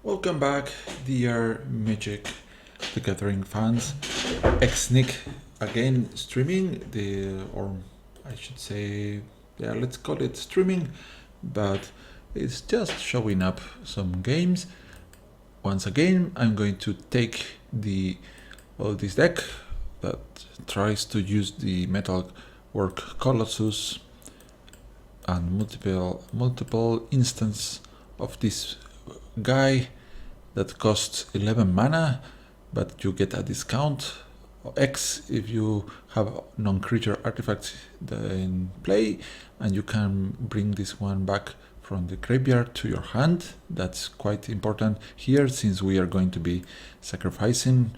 Welcome back, dear Magic the Gathering fans. Nick again streaming or I should say, yeah, let's call it streaming, but it's just showing up some games. Once again, I'm going to take this deck that tries to use the Metal Work Colossus and multiple instances of this guy that costs 11 mana, but you get a discount X if you have non-creature artifacts in play, and you can bring this one back from the graveyard to your hand. That's quite important here since we are going to be sacrificing.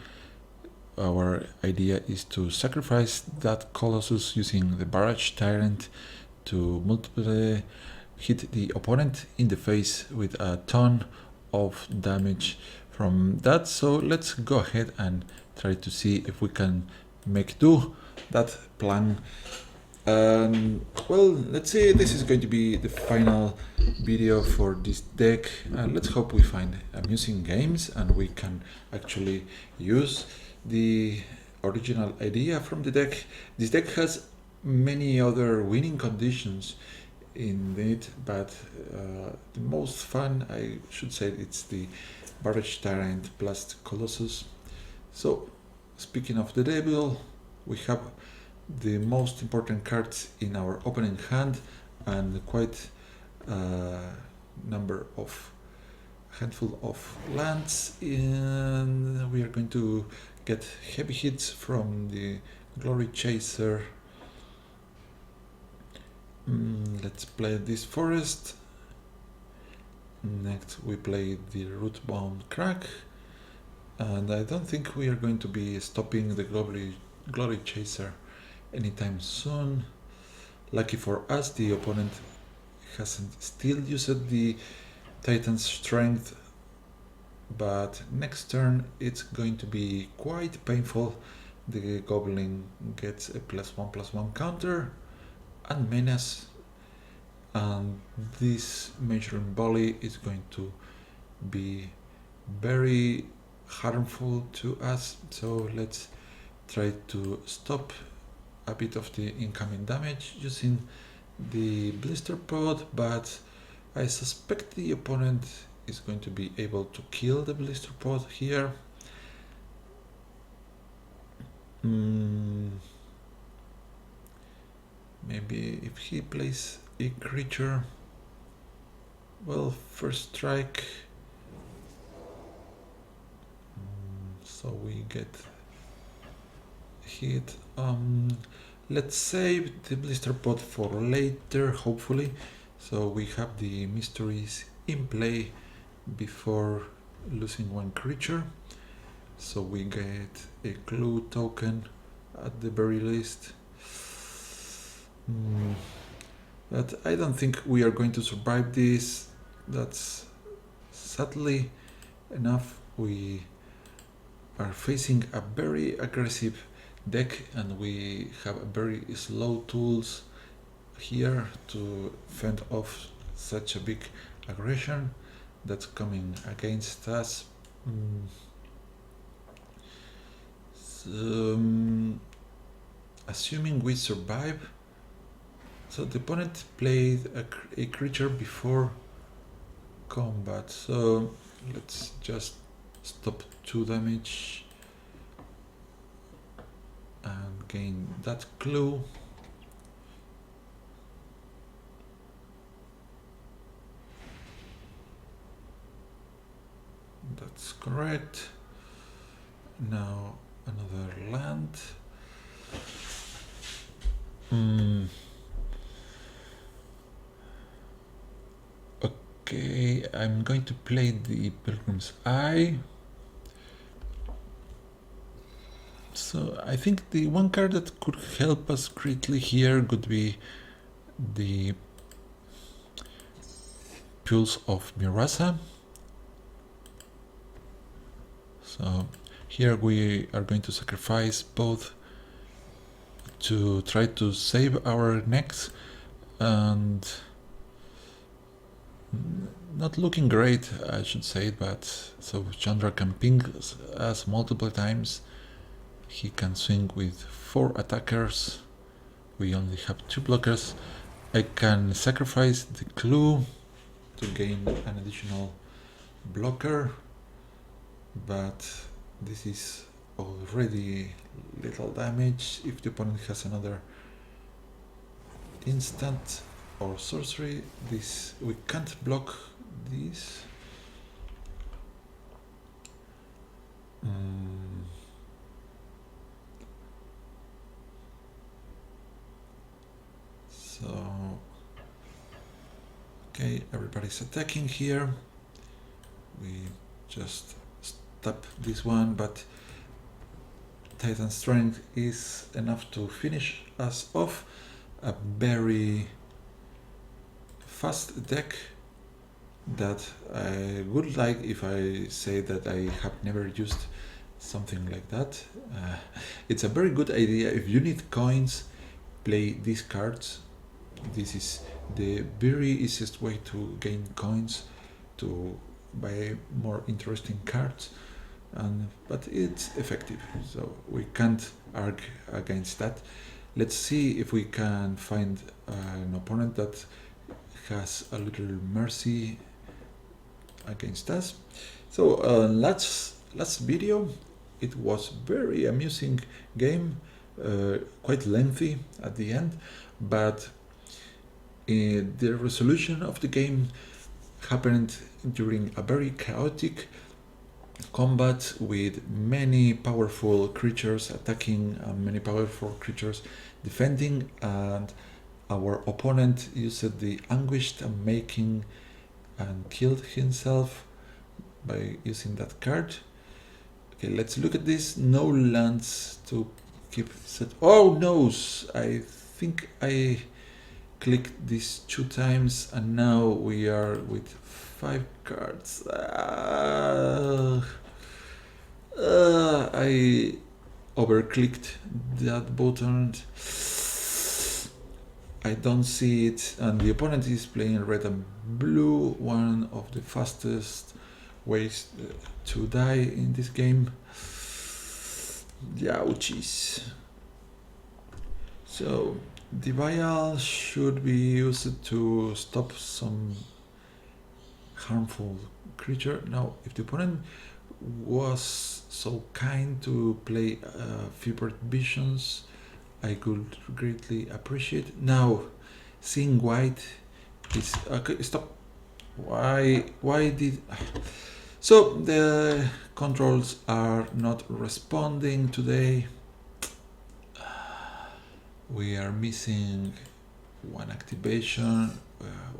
Our idea is to sacrifice that Colossus using the Barrage Tyrant to multiply hit the opponent in the face with a ton of damage from that. So let's go ahead and try to see if we can make do that plan. Well, let's say this is going to be the final video for this deck. Let's hope we find amusing games and we can actually use the original idea from the deck. This deck has many other winning conditions in it, but the most fun, I should say, it's the Barrage Tyrant plus Colossus. So, speaking of the devil, we have the most important cards in our opening hand and quite handful of lands, and we are going to get heavy hits from the Glory Chaser. Let's play this forest. Next we play the Rootbound Crack, and I don't think we are going to be stopping the Glory Chaser anytime soon. Lucky for us, the opponent hasn't still used the Titan's Strength, but next turn it's going to be quite painful. The Goblin gets a +1/+1 counter and menace, and this Measuring Volley is going to be very harmful to us, so let's try to stop a bit of the incoming damage using the Blister Pod, but I suspect the opponent is going to be able to kill the Blister Pod here. Maybe if he plays a creature, well, first strike, so we get hit. Let's save the Blister Pod for later, hopefully, so we have the mysteries in play before losing one creature. So we get a clue token at the very least. But I don't think we are going to survive this. That's sadly enough. We are facing a very aggressive deck and we have very slow tools here to fend off such a big aggression that's coming against us. Assuming we survive, so the opponent played a creature before combat, so let's just stop 2 damage and gain that clue. That's correct. Now another land. Okay, I'm going to play the Pilgrim's Eye. So I think the one card that could help us greatly here could be the Pulse of Mirasa. So here we are going to sacrifice both to try to save our necks, and Not looking great, I should say, but so Chandra can ping us multiple times. He can swing with 4 attackers. We only have 2 blockers. I can sacrifice the clue to gain an additional blocker, but this is already little damage. If the opponent has another instant or sorcery, this we can't block this. So okay, everybody's attacking here. We just stop this one, but Titan Strength is enough to finish us off. A very fast deck that I would like if I say that I have never used something like that. It's a very good idea. If you need coins, play these cards. This is the very easiest way to gain coins, to buy more interesting cards, but it's effective, so we can't argue against that. Let's see if we can find an opponent that has a little mercy against us. So last video, it was very amusing game, quite lengthy at the end, but the resolution of the game happened during a very chaotic combat with many powerful creatures attacking and many powerful creatures defending, and our opponent used the Anguished Making and killed himself by using that card. Okay, let's look at this. No lands to keep set. Oh no! I think I clicked this 2 times and now we are with 5 cards. I overclicked that button. I don't see it, and the opponent is playing red and blue, one of the fastest ways to die in this game. Ouchies. So the vial should be used to stop some harmful creature. Now, if the opponent was so kind to play Fevered Visions, I could greatly appreciate. Now, seeing white is okay. Stop. Why did? So the controls are not responding today. We are missing one activation.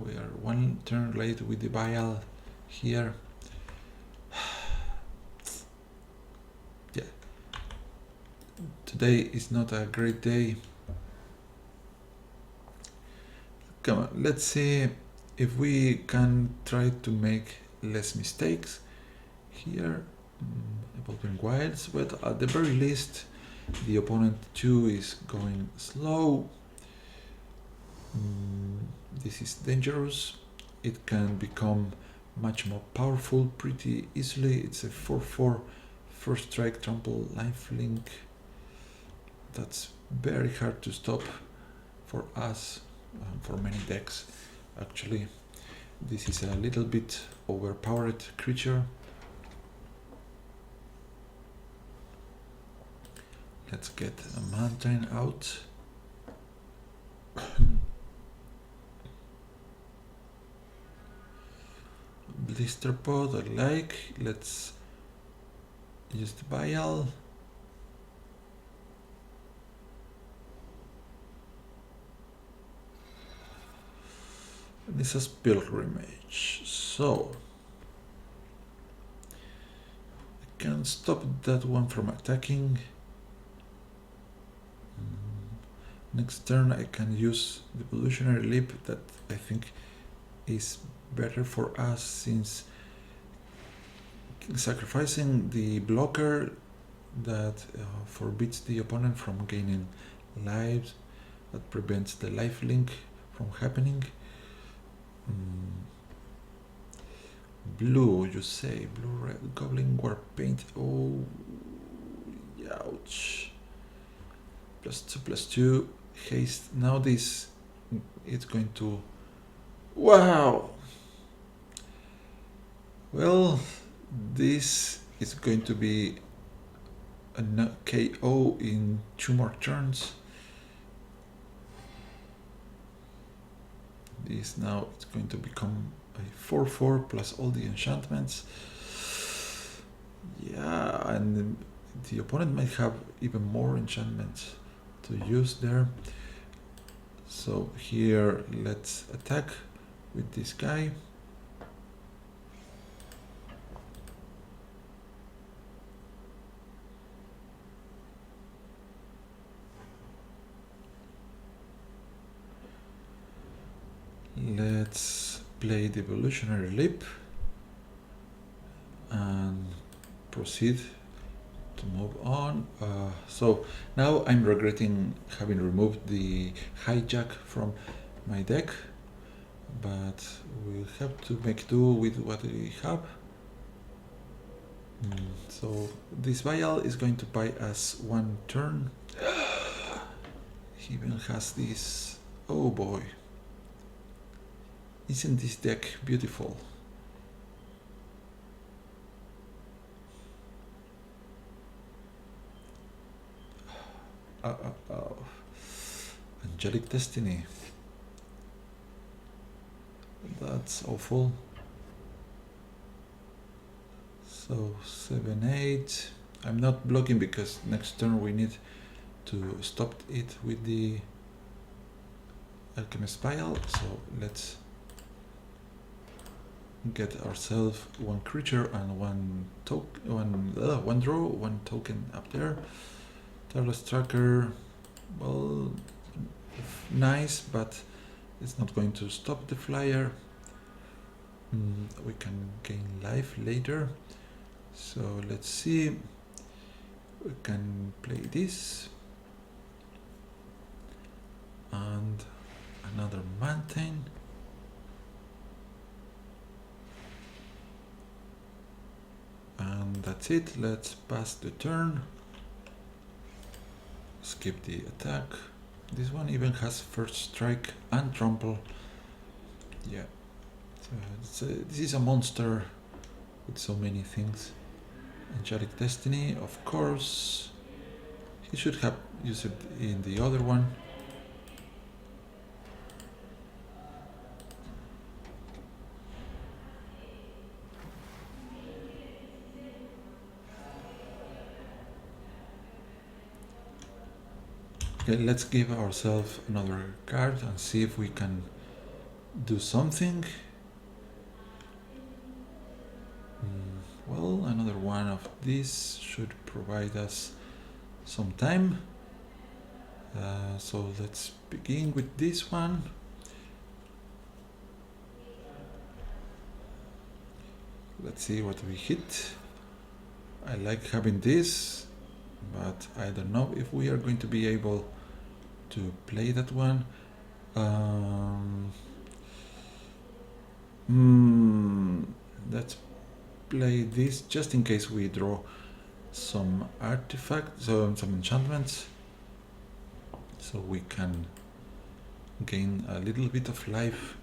We are 1 turn late with the vial here. Yeah, today is not a great day. Come on, let's see if we can try to make less mistakes here. Evolving Wilds, but at the very least the opponent too is going slow. This is dangerous. It can become much more powerful pretty easily. It's a 4/4 first strike trample lifelink. That's very hard to stop for us, for many decks actually. This is a little bit overpowered creature. Let's get a mountain out. Blister pod I like. Let's use the vial. This is pilgrimage, so I can stop that one from attacking. Next turn I can use the evolutionary leap, that I think is better for us, since sacrificing the blocker that forbids the opponent from gaining lives, that prevents the lifelink from happening. blue, you say. Blue, red, goblin, war paint. Oh, ouch. +2/+2, haste. Now this, it's going to... Wow! Well, this is going to be a KO in 2 more turns. This now it's going to become a 4/4 plus all the enchantments. Yeah, and the opponent might have even more enchantments to use there. So here let's attack with this guy. Let's play the evolutionary leap and proceed to move on. So now I'm regretting having removed the hijack from my deck, but we'll have to make do with what we have. So this vial is going to buy us 1 turn. He even has this. Oh boy. Isn't this deck beautiful? Angelic Destiny. That's awful. So 7/8. I'm not blocking because next turn we need to stop it with the Alchemist Vial. So let's get ourselves 1 creature and 1 draw, 1 token up there. Tireless Tracker, well, nice, but it's not going to stop the flyer. We can gain life later. So let's see. We can play this and another mountain. And that's it. Let's pass the turn. Skip the attack. This one even has first strike and trample. Yeah. So this is a monster with so many things. Angelic Destiny, of course. He should have used it in the other one. Okay, let's give ourselves another card and see if we can do something. Well, another one of these should provide us some time. So let's begin with this one. Let's see what we hit. I like having this, but I don't know if we are going to be able to play that one. Let's play this just in case we draw some artifacts, some enchantments, so we can gain a little bit of life.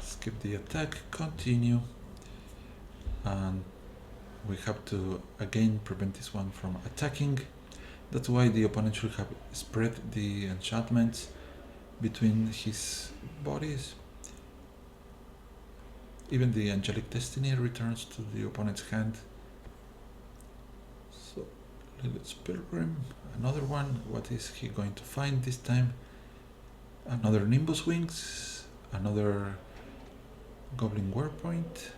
Skip the attack, continue, and we have to again prevent this one from attacking. That's why the opponent should have spread the enchantments between his bodies. Even the Angelic Destiny returns to the opponent's hand. So let's Pilgrim, another one. What is he going to find this time? Another Nimbus Wings, another Goblin Warpoint.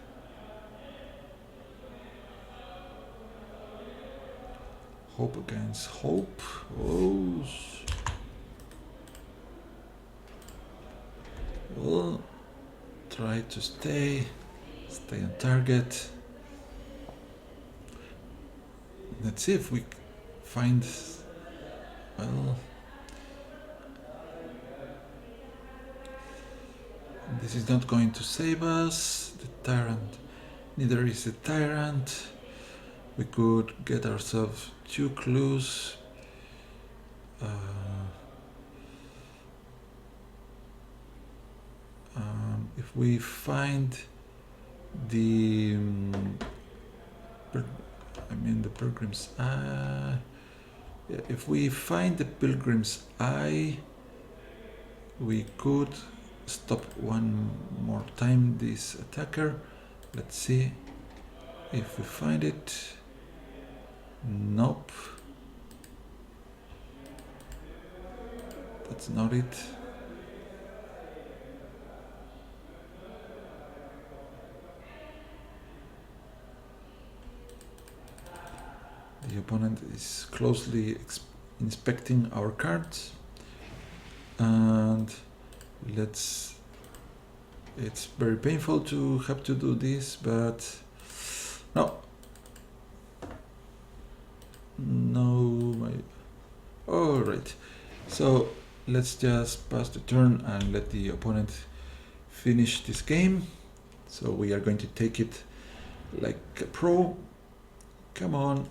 Hope against hope. Oh. Well, try to stay on target. Let's see if we find, well, this is not going to save us. The Tyrant Neither is a tyrant. We could get ourselves 2 clues. If we find the the pilgrim's eye. If we find the pilgrim's eye, we could stop one more time this attacker. Let's see if we find it. Nope. That's not it. The opponent is closely inspecting our cards, and it's very painful to have to do this, but no. Alright, so let's just pass the turn and let the opponent finish this game. So we are going to take it like a pro. Come on.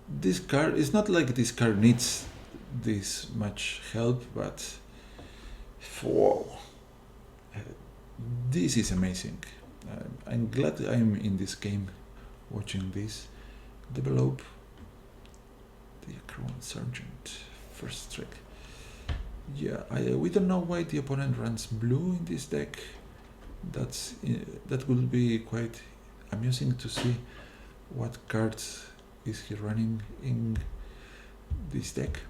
This card is not like this card needs this much help, but whoa, this is amazing. I'm glad I'm in this game watching this develop. The Acrobat Sergeant, first trick. Yeah, we don't know why the opponent runs blue in this deck. That will be quite amusing to see what cards is he running in this deck.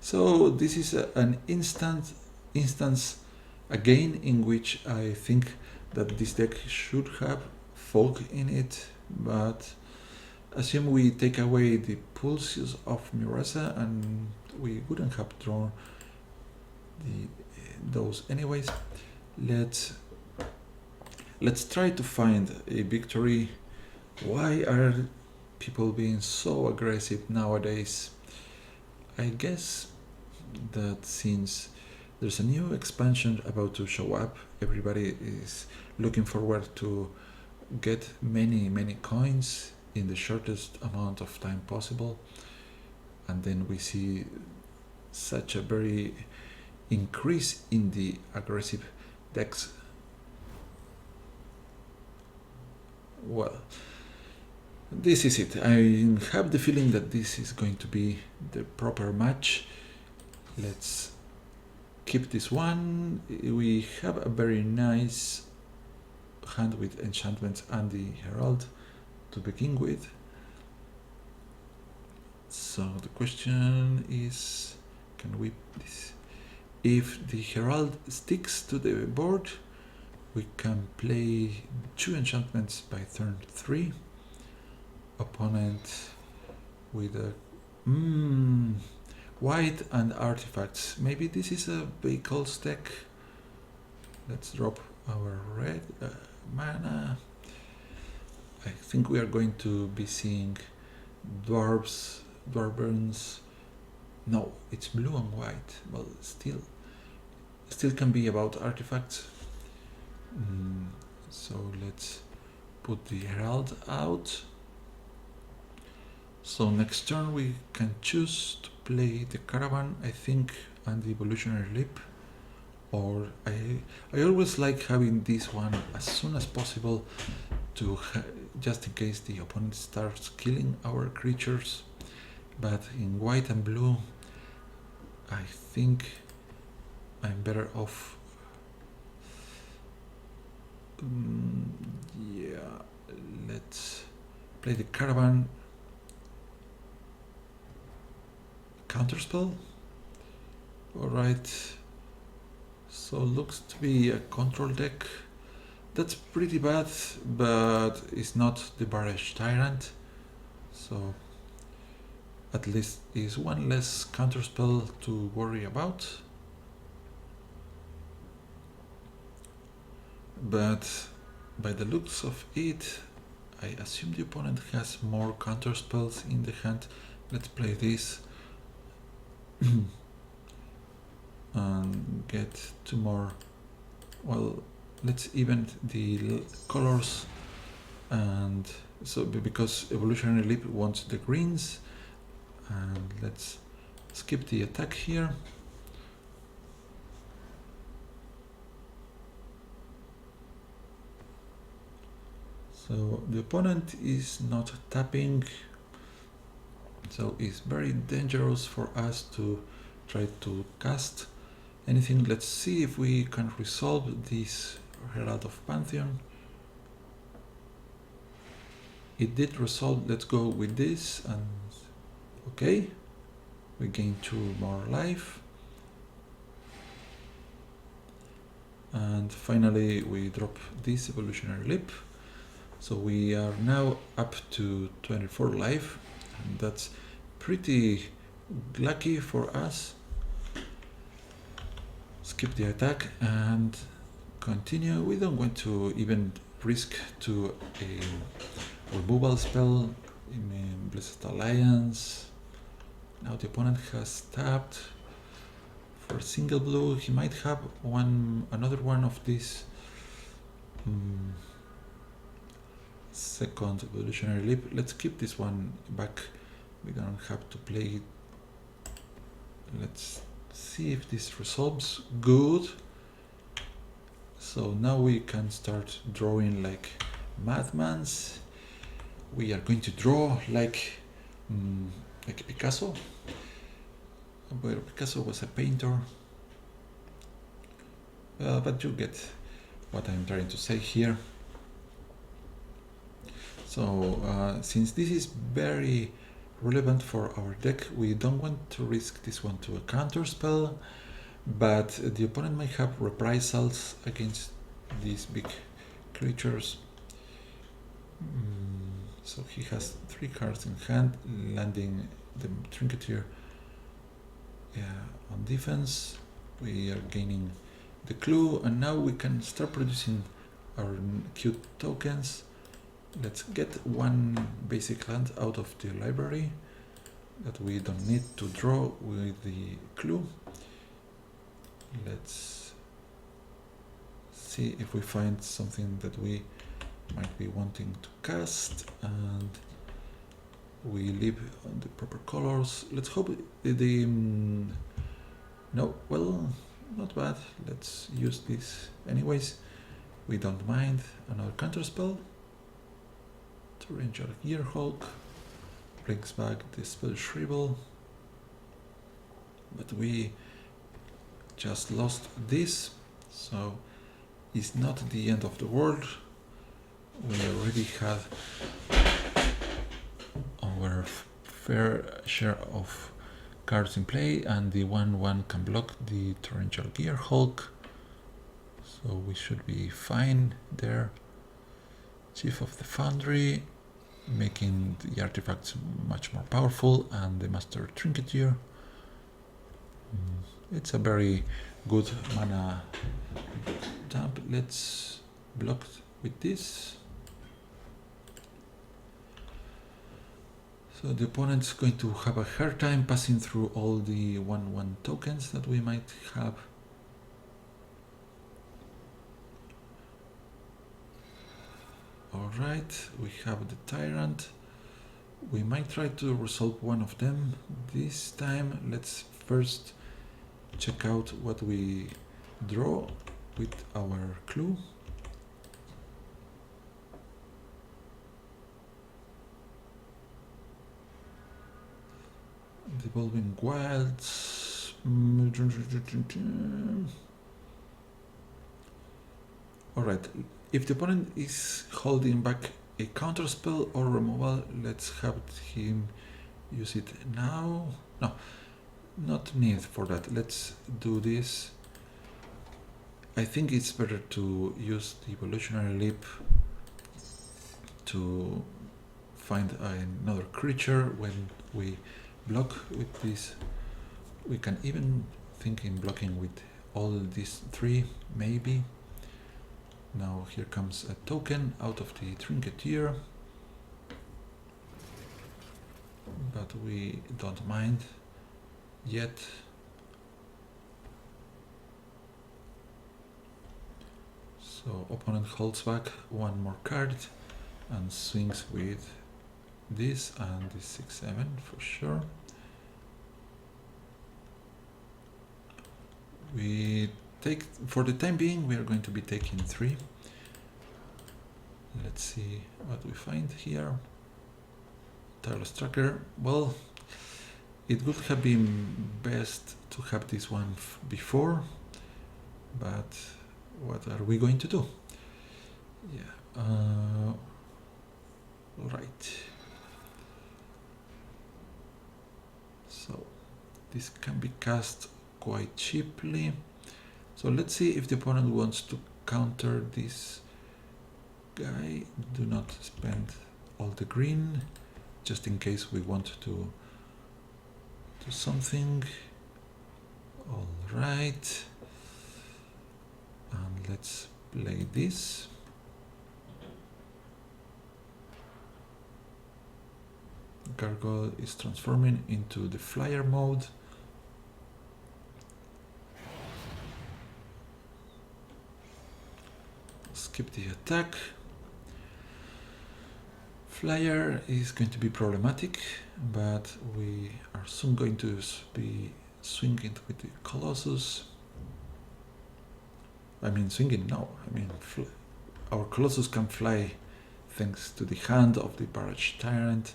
So this is an instance again in which I think that this deck should have folk in it, but assume we take away the pulses of Mirasa and we wouldn't have drawn those anyways. Let's try to find a victory. Why are people being so aggressive nowadays? I guess that since there's a new expansion about to show up, everybody is looking forward to get many coins in the shortest amount of time possible, and then we see such a very increase in the aggressive decks. Well, this is it. I have the feeling that this is going to be the proper match. Let's keep this one. We have a very nice hand with enchantments and the Herald to begin with. So the question is, can we this? If the Herald sticks to the board, we can play 2 enchantments by turn 3. Opponent with a white and artifacts. Maybe this is a vehicles deck. Let's drop our red mana. I think we are going to be seeing dwarves. No, it's blue and white. Well, still can be about artifacts. So let's put the Herald out. So next turn we can choose to play the Caravan, I think, and the Evolutionary Leap. Or I always like having this one as soon as possible to just in case the opponent starts killing our creatures. But in white and blue, I think I'm better off. Yeah, let's play the Caravan. Counterspell. Alright. So looks to be a control deck. That's pretty bad, but it's not the Barrage Tyrant. So at least is one less counterspell to worry about. But by the looks of it, I assume the opponent has more counterspells in the hand. Let's play this and get 2 more well, let's even the colors, and so because evolutionary leap wants the greens, and let's skip the attack here. So the opponent is not tapping, so it's very dangerous for us to try to cast anything. Let's see if we can resolve this Herald of Pantheon. It did resolve. Let's go with this, and okay, we gain 2 more life. And finally we drop this evolutionary leap. So we are now up to 24 life, and that's pretty lucky for us. Skip the attack and continue. We don't want to even risk to a removal spell in Blessed Alliance. Now the opponent has tapped for single blue. He might have another one of these second evolutionary leap. Let's keep this one back. We don't have to play it. Let's see if this resolves. Good. So now we can start drawing like madmans. We are going to draw like Picasso, where Picasso was a painter. But you get what I'm trying to say here. So since this is very relevant for our deck, we don't want to risk this one to a counter spell, but the opponent might have reprisals against these big creatures. So he has 3 cards in hand, landing the Trinketeer on defense. We are gaining the clue, and now we can start producing our cute tokens. Let's get 1 basic land out of the library that we don't need to draw with the clue. Let's see if we find something that we might be wanting to cast, and we leave on the proper colors. Let's hope no, well, not bad. Let's use this anyways. We don't mind. Another counter spell. Torrential Gearhulk brings back the spell Shrivel, but we just lost this, so it's not the end of the world. We already had our fair share of cards in play, and the 1/1 can block the Torrential Gearhulk, so we should be fine there. Chief of the Foundry, making the artifacts much more powerful, and the Master Trinketeer. It's a very good mana dump. Let's block with this. So the opponent's going to have a hard time passing through all the 1/1 tokens that we might have. Alright, we have the Tyrant. We might try to resolve one of them this time. Let's first check out what we draw with our clue. Devolving Wilds. Alright, if the opponent is holding back a counter spell or removal, let's have him use it now. No, not need for that. Let's do this. I think it's better to use the evolutionary leap to find another creature when we block with this. We can even think in blocking with all these 3, maybe. Now here comes a token out of the Trinketeer, but we don't mind yet. So opponent holds back one more card and swings with this and this 6-7 for sure. We take, for the time being, we are going to be taking 3. Let's see what we find here. Tireless Tracker. Well, it would have been best to have this one before, but what are we going to do? Yeah. Right. So this can be cast quite cheaply. So let's see if the opponent wants to counter this guy. Do not spend all the green, just in case we want to do something. All right. And let's play this. Gargoyle is transforming into the flyer mode. Skip the attack. Flyer is going to be problematic, but we are soon going to be swinging with the Colossus. I mean, swinging, no. I mean, our Colossus can fly thanks to the hand of the Barrage Tyrant.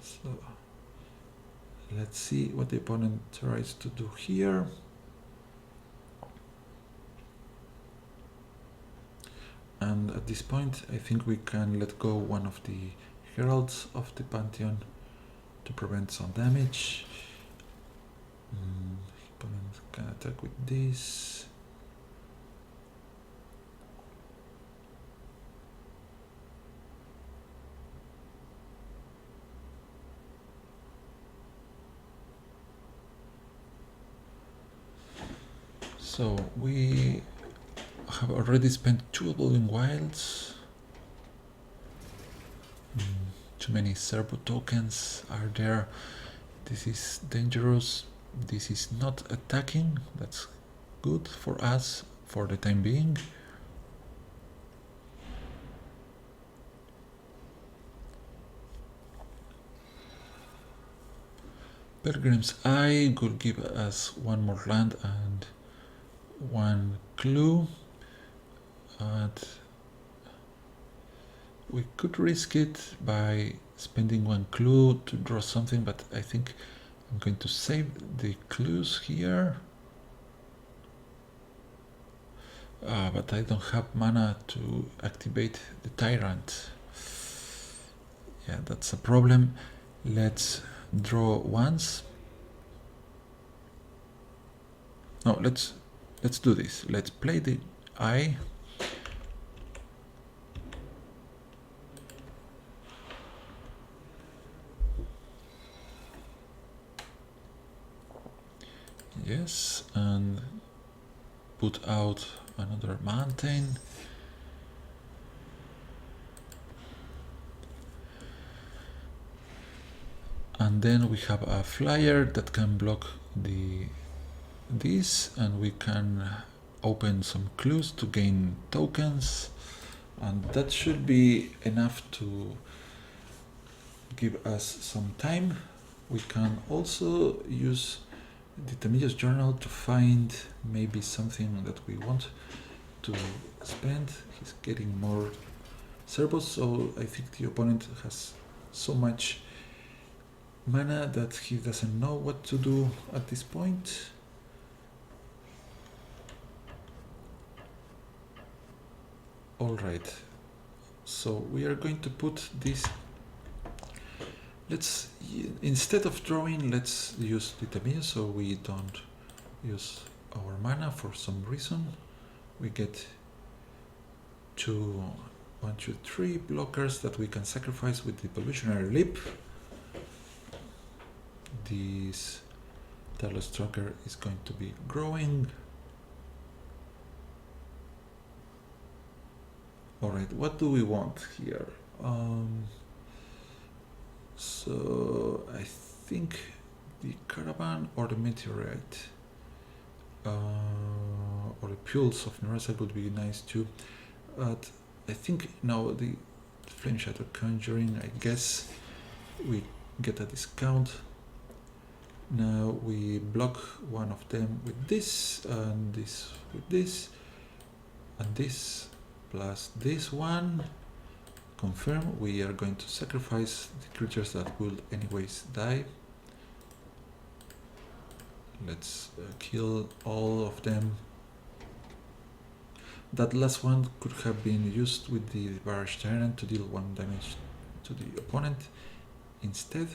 So let's see what the opponent tries to do here. And at this point, I think we can let go one of the Heralds of the Pantheon to prevent some damage. Opponent can attack with this. So we have already spent 2 Evolving Wilds. Too many Servo tokens are there. This is dangerous. This is not attacking. That's good for us for the time being. Pilgrim's Eye could give us 1 more land and 1 clue. And we could risk it by spending 1 clue to draw something, but I think I'm going to save the clues here. But I don't have mana to activate the Tyrant. Yeah, that's a problem. Let's draw once. No, let's do this. Let's play the Eye. Yes, and put out another mountain. And then we have a flyer that can block this, and we can open some clues to gain tokens, and that should be enough to give us some time. We can also use the Tamillo's journal to find maybe something that we want to spend. He's getting more servos, so I think the opponent has so much mana that he doesn't know what to do at this point. Alright, so we are going to put this. Let's, instead of drawing, let's use the Tamillo so we don't use our mana for some reason. We get 2, 1, 2, 3 blockers that we can sacrifice with the Evolutionary Leap. This Talos Tracker is going to be growing. Alright, what do we want here? So I think the Caravan or the Meteorite. or the Pulse of Nerasa would be nice too. But I think now the Flame Shadow Conjuring, I guess we get a discount. Now we block one of them with this, and this with this, and this, plus this one. Confirm. We are going to sacrifice the creatures that will anyways die. Let's kill all of them. That last one could have been used with the Barrage Tyrant to deal 1 damage to the opponent instead,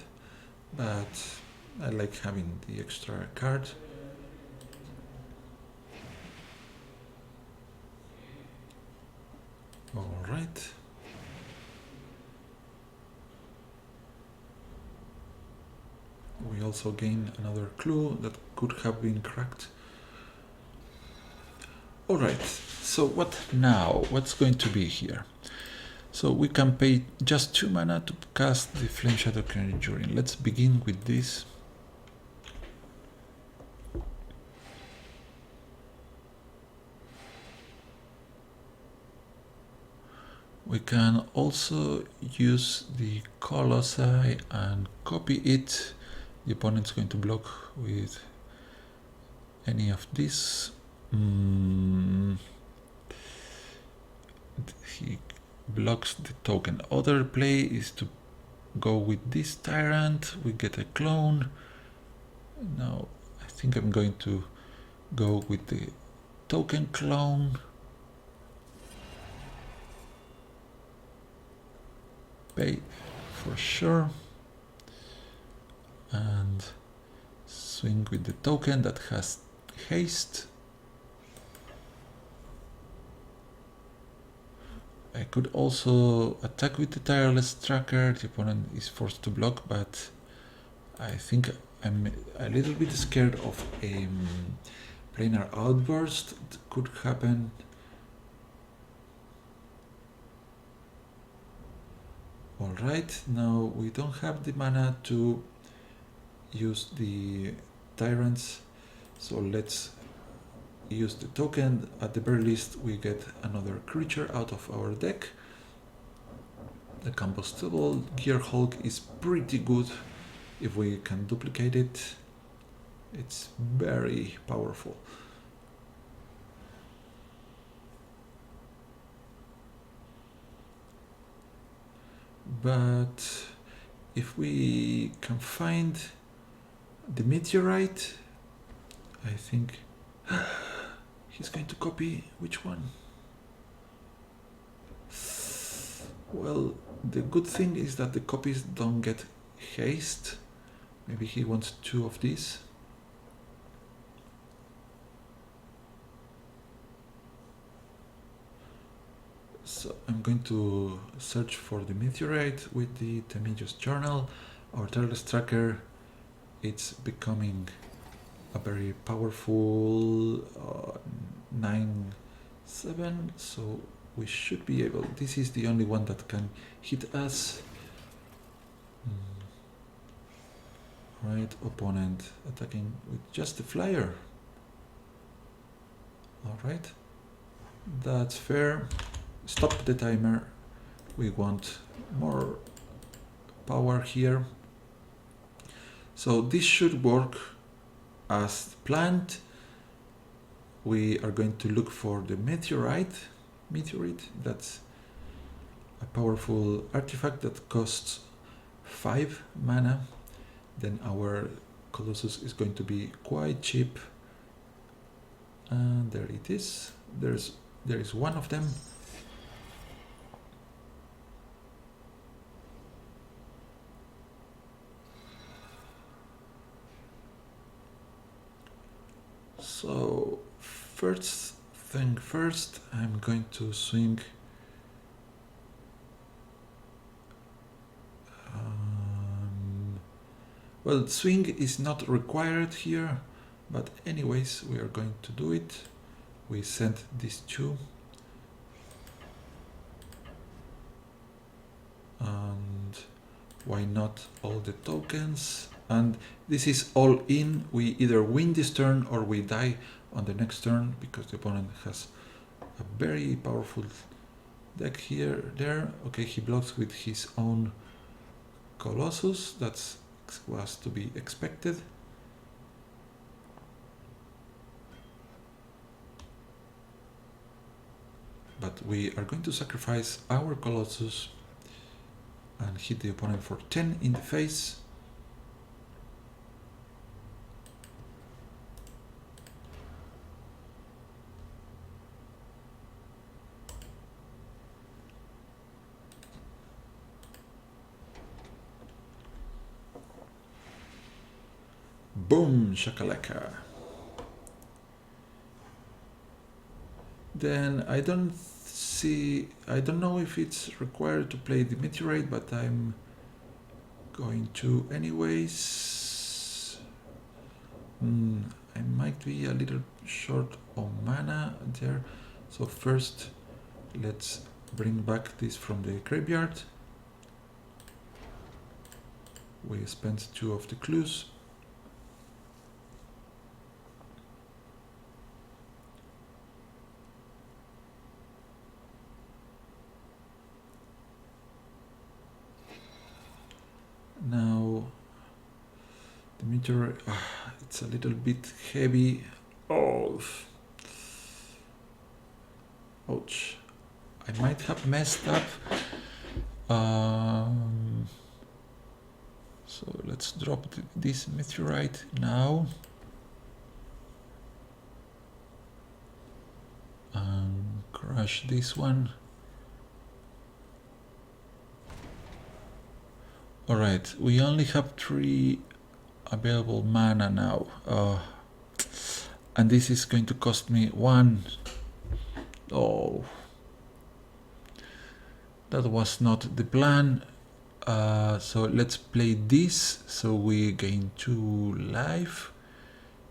but I like having the extra card. Alright. We also gain another clue that could have been cracked. Alright, so what now? What's going to be here? So we can pay just 2 mana to cast the Flame Shadow Conjuring. Let's begin with this. We can also use the Colossi and copy it. The opponent's going to block with any of these. He blocks the token. Other play is to go with this Tyrant. We get a clone. Now I think I'm going to go with the token clone. Pay for sure. And swing with the token that has haste. I could also attack with the Tireless Tracker. The opponent is forced to block, but I think I'm a little bit scared of a planar outburst. It could happen. Alright, now we don't have the mana to use the Tyrants, so let's use the token. At the very least we get another creature out of our deck. The Combustible Gear Hulk is pretty good if we can duplicate it. It's very powerful. But if we can find the meteorite, I think he's going to copy which one? Well, the good thing is that the copies don't get haste. Maybe he wants 2 of these. So I'm going to search for the meteorite with the Temidius Journal. Our Tireless Tracker, it's becoming a very powerful 9/7, so we should be able. This is the only one that can hit us. Right, opponent attacking with just the flyer. Alright, that's fair. Stop the timer. We want more power here. So this should work as planned. We are going to look for the meteorite. That's a powerful artifact that costs 5 mana. Then our Colossus is going to be quite cheap. And there it is. There is one of them. So first thing first, I'm going to swing well, swing is not required here, but anyways we are going to do it. We send these 2 and why not all the tokens, and this is all in. We either win this turn or we die on the next turn, because the opponent has a very powerful deck there. Okay, he blocks with his own Colossus. That was to be expected. But we are going to sacrifice our Colossus and hit the opponent for 10 in the face. Boom, shakalaka. Then I don't know if it's required to play the meteorite, but I'm going to anyways. I might be a little short on mana there, so first let's bring back this from the graveyard. We spent 2 of the clues. Now the meteor, it's a little bit heavy. Oh, ouch! I might have messed up. So let's drop this meteorite now and crush this one. Alright, we only have 3 available mana now, and this is going to cost me 1. Oh, that was not the plan. So let's play this, so we gain 2 life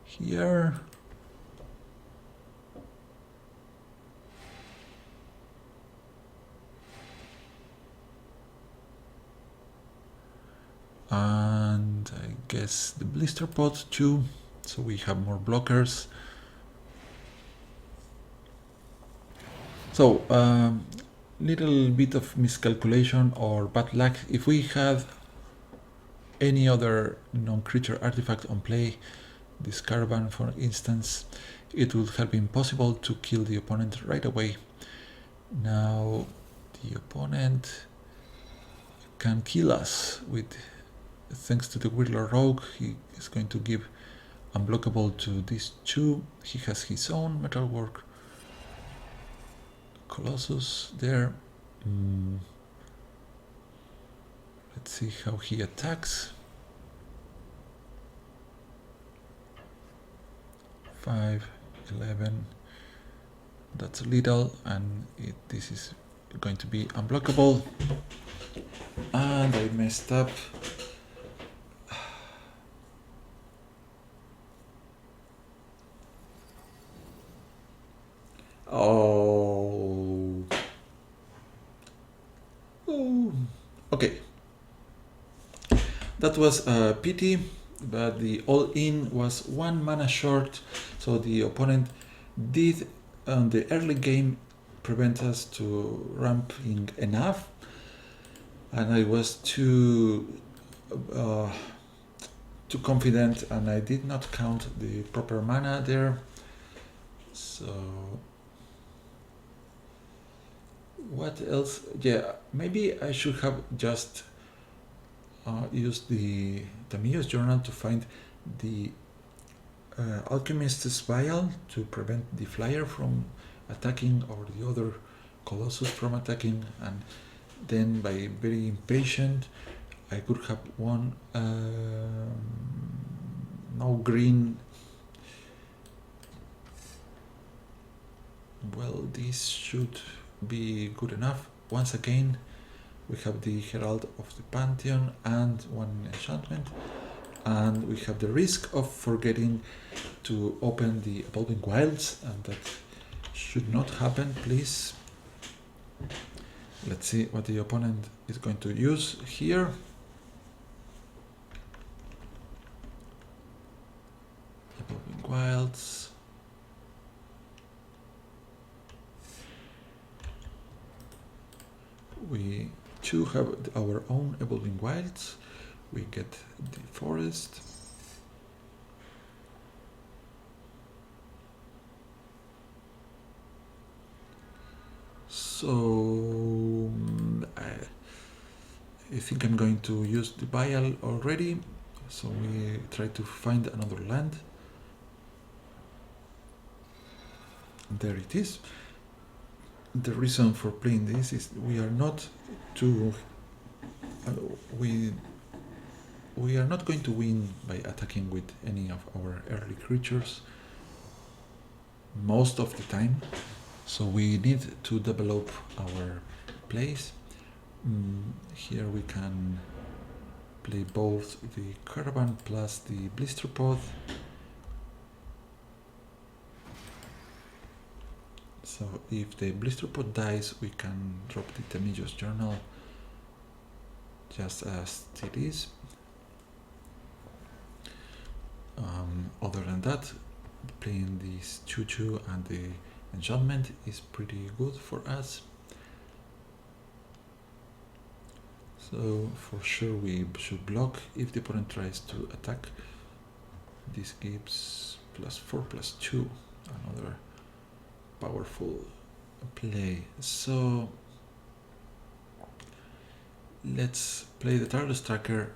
here. And I guess the blister pot too, so we have more blockers. So little bit of miscalculation or bad luck. If we had any other non-creature artifact on play, this caravan for instance, it would have been possible to kill the opponent right away. Now the opponent can kill us with, thanks to the Whirler Rogue. He is going to give unblockable to these 2. He has his own metalwork Colossus there. Let's see how he attacks. 5, 11. That's little, and this is going to be unblockable. And I messed up. Oh. Okay. That was a pity, but the all-in was 1 mana short, so the opponent did on the early game prevent us to ramping enough, and I was too confident, and I did not count the proper mana there. So what else? Yeah, maybe I should have just used the Tamiyo's journal to find the Alchemist's Vial to prevent the flyer from attacking, or the other Colossus from attacking, and then by very impatient I could have won. No green. Well, this should be good enough. Once again we have the Herald of the Pantheon and 1 enchantment, and we have the risk of forgetting to open the Evolving Wilds, and that should not happen, please. Let's see what the opponent is going to use here. Evolving Wilds. We too have our own evolving wilds. We get the forest. So I think I'm going to use the vial already. So we try to find another land. There it is. The reason for playing this is we are not too we are not going to win by attacking with any of our early creatures most of the time, so we need to develop our plays. Here we can play both the caravan plus the blister pod. So if the blister pod dies, we can drop the Temidio's journal just as it is. Other than that, playing this choo-choo and the enchantment is pretty good for us. So for sure we should block if the opponent tries to attack. This gives +4/+2, another powerful play. So let's play the Tireless Tracker,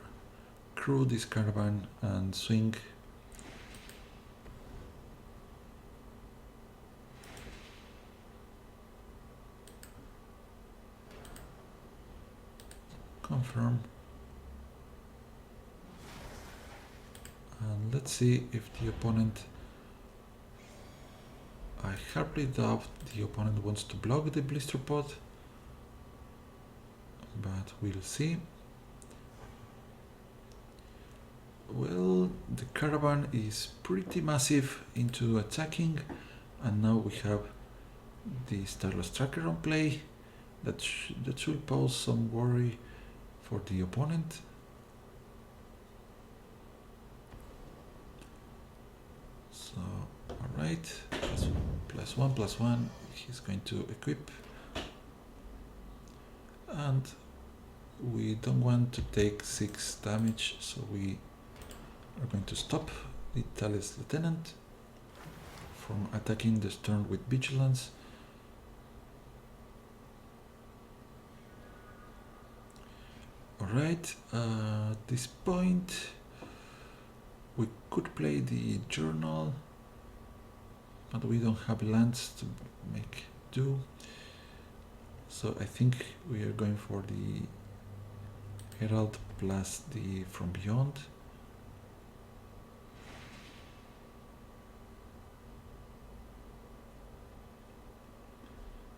crew this caravan and swing. Confirm. And let's see if the opponent... I hardly doubt the opponent wants to block the blister pod, but we'll see. Well, the caravan is pretty massive into attacking, and now we have the Starless Tracker on play. That should pose some worry for the opponent. So, alright, +1/+1, he's going to equip. And we don't want to take 6 damage, so we are going to stop the Talis Lieutenant from attacking the turn with Vigilance. Alright, at this point we could play the journal, but we don't have lands to make do. So I think we are going for the Herald plus the From Beyond.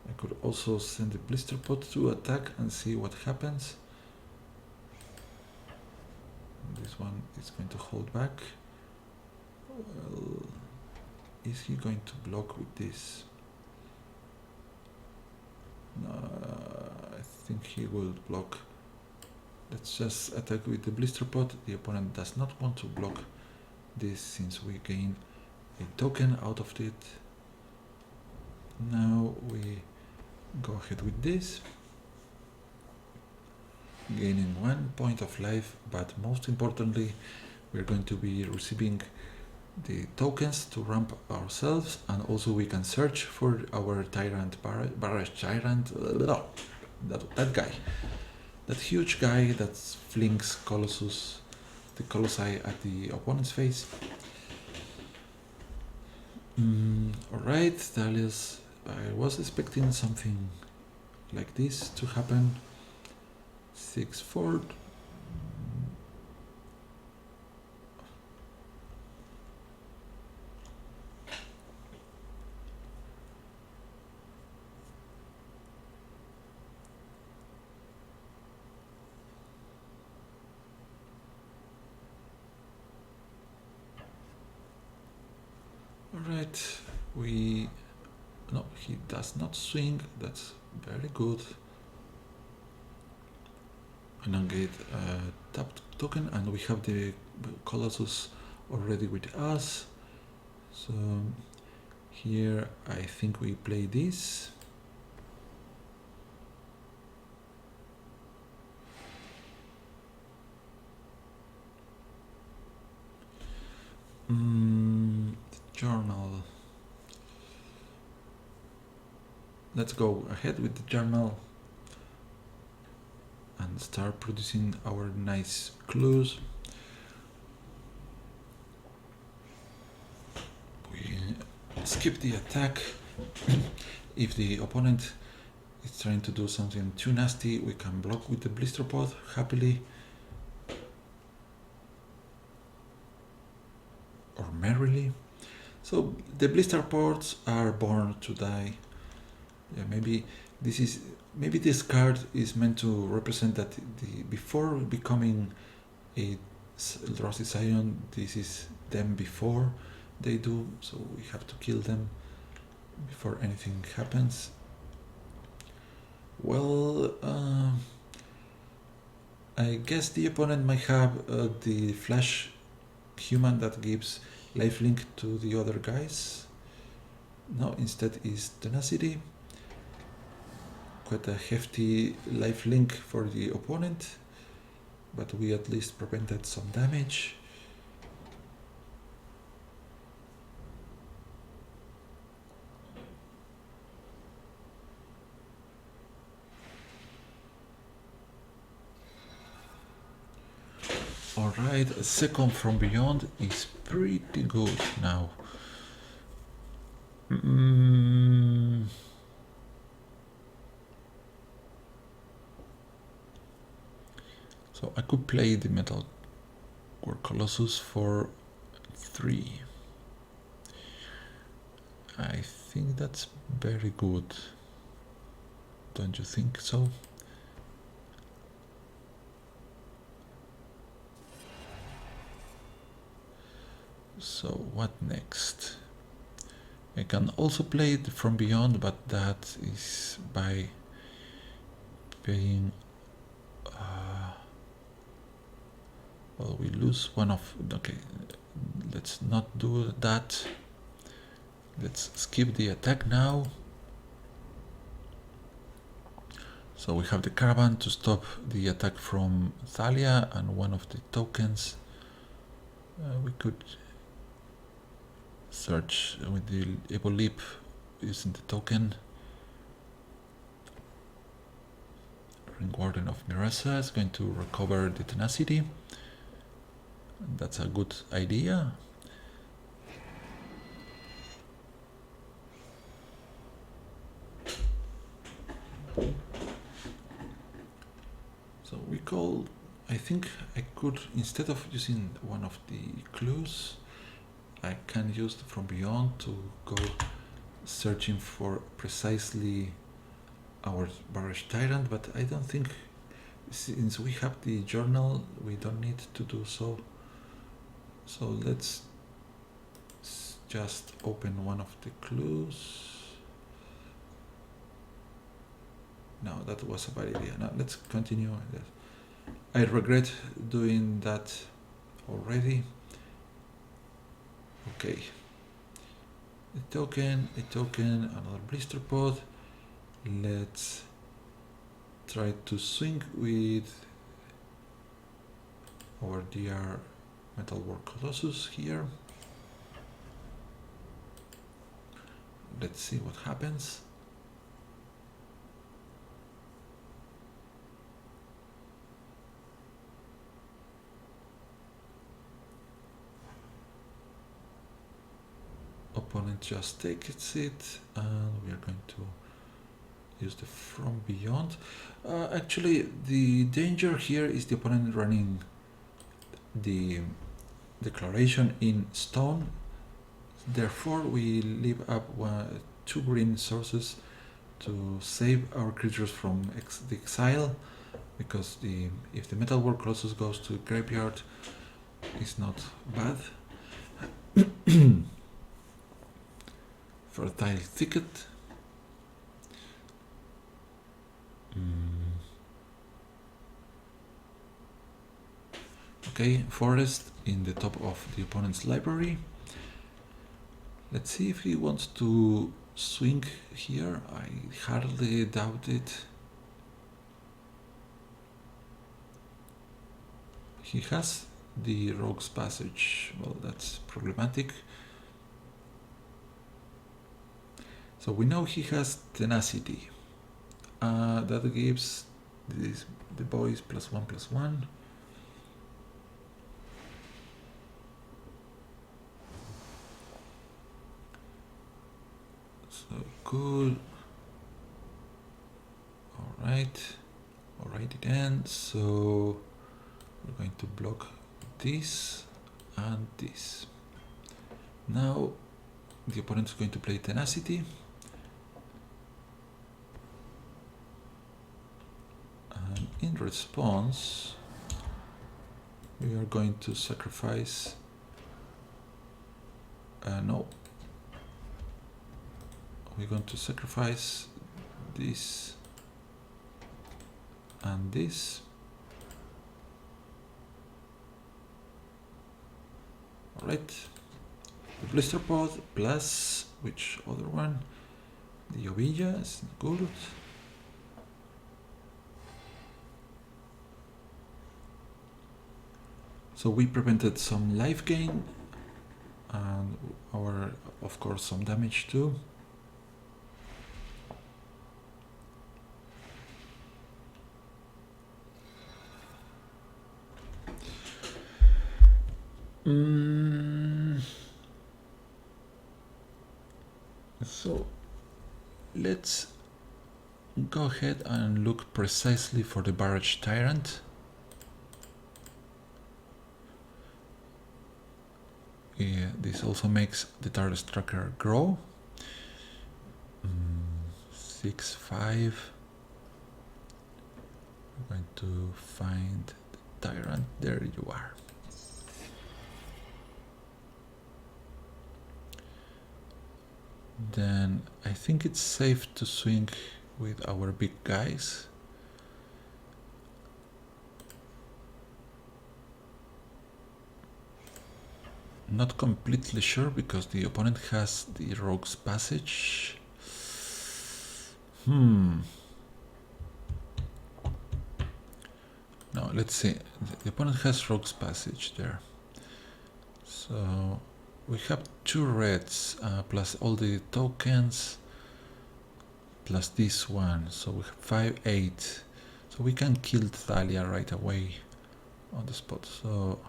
I could also send the Blister Pod to attack and see what happens. This one is going to hold back. Well, is he going to block with this? No, I think he will block. Let's just attack with the Blister Pod. The opponent does not want to block this since we gain a token out of it. Now we go ahead with this, gaining 1 point of life, but most importantly we're going to be receiving the tokens to ramp ourselves, and also we can search for our Tyrant, Barrage Tyrant, that guy, that huge guy that flings the Colossi at the opponent's face. Alright, Dalius, I was expecting something like this to happen. 6/4. Alright, no, he does not swing, that's very good. And now get a tapped token, and we have the Colossus already with us. So here I think we play this. The journal. Let's go ahead with the journal and start producing our nice clues. We skip the attack. If the opponent is trying to do something too nasty, we can block with the blister pod happily or merrily. So the blister pods are born to die. Yeah, maybe this card is meant to represent that before becoming a Eldrazi Scion, this is them before they do, so we have to kill them before anything happens. Well, I guess the opponent might have the flash human that gives lifelink to the other guys. No, instead is tenacity. Quite a hefty lifelink for the opponent, but we at least prevented some damage. Alright, a second from beyond is pretty good now. So I could play the Metal War Colossus for 3. I think that's very good. Don't you think so? So what next? I can also play it from beyond, but that is by paying. Well, we lose one of. Okay, let's not do that. Let's skip the attack now. So we have the caravan to stop the attack from Thalia and one of the tokens. We could search with the Able Leap using the token. Ring Warden of Mirasa is going to recover the tenacity. That's a good idea. So we call, I think I could, instead of using one of the clues, I can use from beyond to go searching for precisely our Barrage Tyrant, but I don't think, since we have the journal, we don't need to do so. So let's just open one of the clues. No, that was a bad idea. Now let's continue. I regret doing that already. Okay. A token, another blister pod. Let's try to swing with our dear Metal War Colossus here. Let's see what happens. Opponent just takes it, and we are going to use the From Beyond. Actually, the danger here is the opponent running the declaration in stone. Therefore, we leave up 2 green sources to save our creatures from the exile, because if the Metal War Colossus goes to the graveyard, it's not bad. Fertile Thicket. Okay, Forest in the top of the opponent's library. Let's see if he wants to swing here. I hardly doubt it. He has the Rogue's Passage. Well, that's problematic. So we know he has Tenacity. That gives the boys +1/+1. So good. Alrighty then. So we're going to block this and this. Now the opponent is going to play Tenacity. And in response, we are going to sacrifice. No. We're going to sacrifice this and this. Alright. The blister pod plus which other one? The Ovilla is good. So we prevented some life gain and of course some damage too. So let's go ahead and look precisely for the Barrage Tyrant. Yeah, this also makes the Tireless Tracker grow. 6/5. We're going to find the Tyrant. There you are. Then I think it's safe to swing with our big guys. Not completely sure because the opponent has the Rogue's Passage. No, let's see. The opponent has Rogue's Passage there. So we have 2 reds plus all the tokens plus this one. So we have 5/8. So we can kill Thalia right away on the spot. So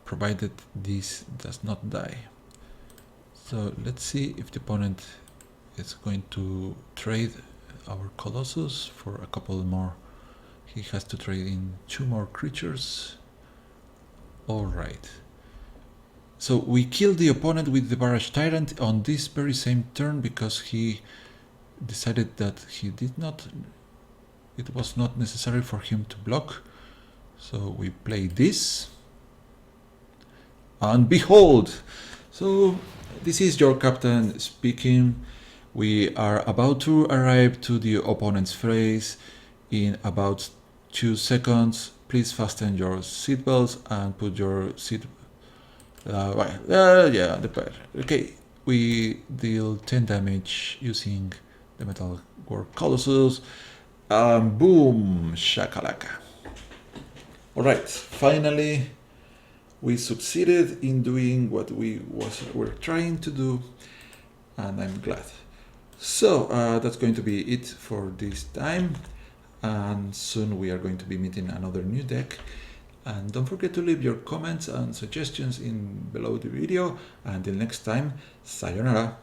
provided this does not die. So let's see if the opponent is going to trade our Colossus for a couple more. He has to trade in 2 more creatures. Alright. So we killed the opponent with the Barrage Tyrant on this very same turn because he decided that it was not necessary for him to block. So we play this. And behold! So this is your captain speaking. We are about to arrive to the opponent's phase in about 2 seconds. Please fasten your seatbelts and put your seat. Yeah, the pair. Okay, we deal 10 damage using the Metal War Colossus. Boom, shakalaka. Alright, finally we succeeded in doing what we were trying to do, and I'm glad. So that's going to be it for this time, and soon we are going to be meeting another new deck. And don't forget to leave your comments and suggestions below the video. Until next time, sayonara.